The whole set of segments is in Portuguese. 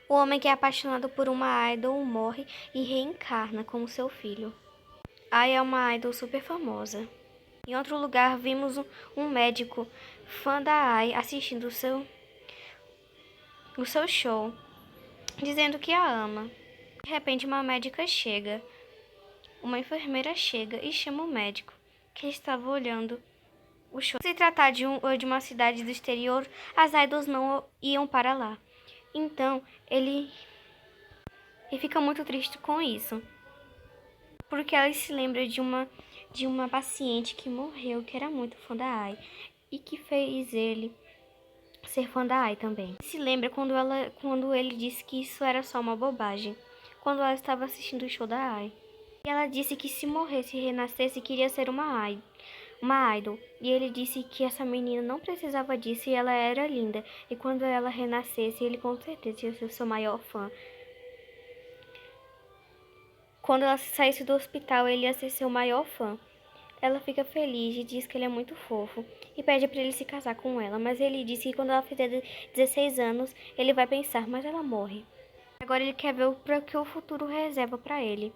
O homem que é apaixonado por uma idol morre e reencarna como seu filho. Ai é uma idol super famosa. Em outro lugar, vimos um médico fã da Ai assistindo o seu show, dizendo que a ama. De repente, uma enfermeira chega e chama o médico, que estava olhando o show. Se tratar de uma cidade do exterior, as idols não iam para lá. Então, ele fica muito triste com isso, porque ela se lembra de uma paciente que morreu, que era muito fã da Ai, e que fez ele ser fã da Ai também. Se lembra quando ele disse que isso era só uma bobagem, quando ela estava assistindo o show da Ai. E ela disse que se morresse e renascesse, queria ser uma idol. E ele disse que essa menina não precisava disso e ela era linda. E quando ela renascesse, ele com certeza ia ser seu maior fã. Quando ela saísse do hospital, ele ia ser seu maior fã. Ela fica feliz e diz que ele é muito fofo e pede para ele se casar com ela, mas ele disse que quando ela fizer 16 anos, ele vai pensar, mas ela morre. Agora ele quer ver o que o futuro reserva para ele.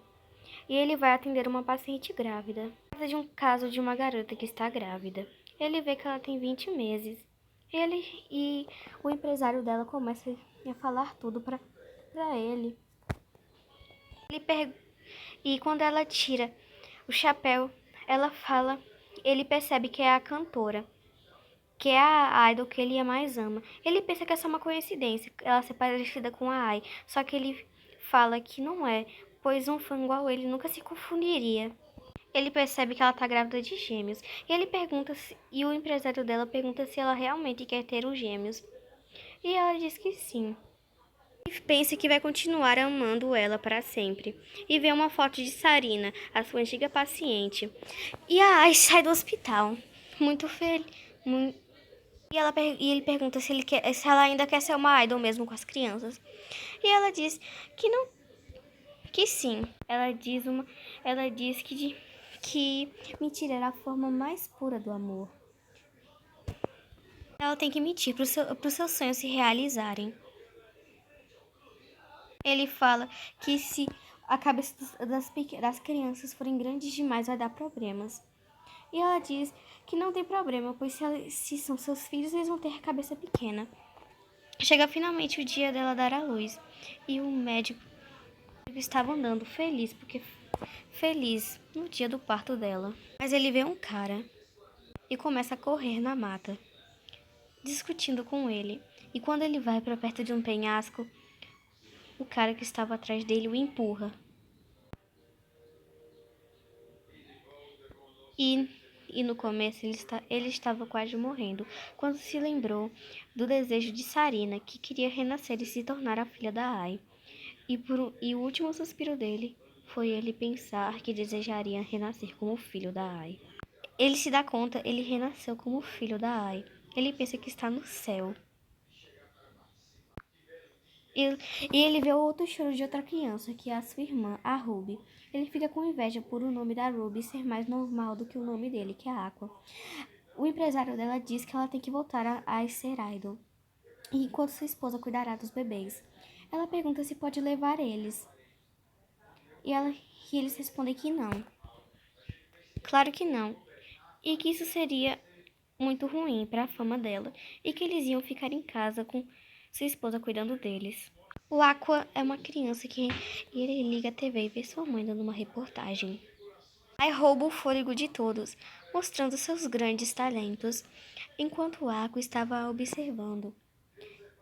E ele vai atender uma paciente grávida. Trata de um caso de uma garota que está grávida. Ele vê que ela tem 20 meses. Ele e o empresário dela começa a falar tudo para ele. E quando ela tira o chapéu, ele percebe que é a cantora, que é a idol que ele mais ama. Ele pensa que é só uma coincidência, ela ser parecida com a Ai, só que ele fala que não é, pois um fã igual ele nunca se confundiria. Ele percebe que ela tá grávida de gêmeos, e o empresário dela pergunta se ela realmente quer ter os gêmeos. E ela diz que sim. Pensa que vai continuar amando ela para sempre. E vê uma foto de Sarina, a sua antiga paciente. E a Ai sai do hospital, muito feliz. E ele pergunta se ela ainda quer ser uma idol mesmo com as crianças. E ela diz que não, que sim. Ela diz que mentir era a forma mais pura do amor. Ela tem que mentir para os seus sonhos se realizarem. Ele fala que se a cabeça das crianças forem grandes demais, vai dar problemas. E ela diz que não tem problema, pois se são seus filhos, eles vão ter a cabeça pequena. Chega finalmente o dia dela dar à luz. E o médico estava andando feliz no dia do parto dela. Mas ele vê um cara e começa a correr na mata, discutindo com ele. E quando ele vai para perto de um penhasco, o cara que estava atrás dele o empurra. E no começo ele estava quase morrendo, quando se lembrou do desejo de Sarina, que queria renascer e se tornar a filha da Ai. E o último suspiro dele foi ele pensar que desejaria renascer como filho da Ai. Ele se dá conta, ele renasceu como filho da Ai. Ele pensa que está no céu. E ele vê outro choro de outra criança, que é a sua irmã, a Ruby. Ele fica com inveja por o nome da Ruby ser mais normal do que o nome dele, que é Aqua. O empresário dela diz que ela tem que voltar a ser idol, enquanto sua esposa cuidará dos bebês. Ela pergunta se pode levar eles, e eles respondem que não. Claro que não. E que isso seria muito ruim para a fama dela, e que eles iam ficar em casa com sua esposa cuidando deles. O Aqua é uma criança e ele liga a TV e vê sua mãe dando uma reportagem. Aí rouba o fôlego de todos, mostrando seus grandes talentos, enquanto o Aqua estava observando.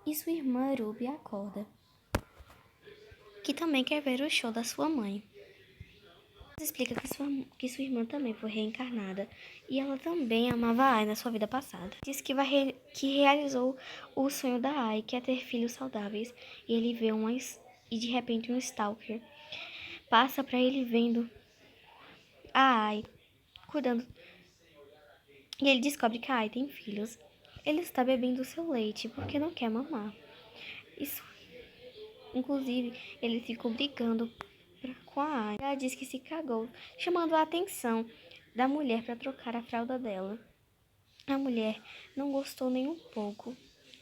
E sua irmã Ruby acorda, que também quer ver o show da sua mãe. Explica que sua irmã também foi reencarnada e ela também amava a Ai na sua vida passada. Diz que realizou o sonho da Ai, que é ter filhos saudáveis, e ele vê e de repente um stalker passa para ele vendo a Ai cuidando, e ele descobre que a Ai tem filhos. Ele está bebendo seu leite porque não quer mamar. Isso, inclusive, ele ficou brigando com a Ai. Ela diz que se cagou, chamando a atenção da mulher para trocar a fralda dela. A mulher não gostou nem um pouco,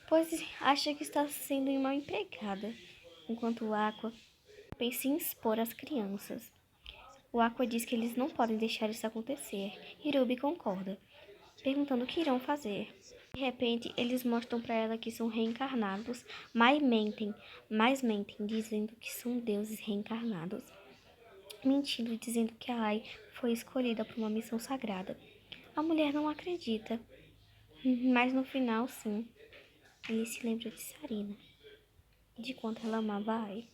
pois acha que está sendo uma empregada. enquanto o Aqua pensa em expor as crianças. O Aqua diz que eles não podem deixar isso acontecer, e Ruby concorda, perguntando o que irão fazer. De repente, eles mostram para ela que são reencarnados, mas mentem, dizendo que são deuses reencarnados, mentindo dizendo que a Ai foi escolhida para uma missão sagrada. A mulher não acredita, mas no final, sim, ele se lembra de Sarina, de quanto ela amava a Ai.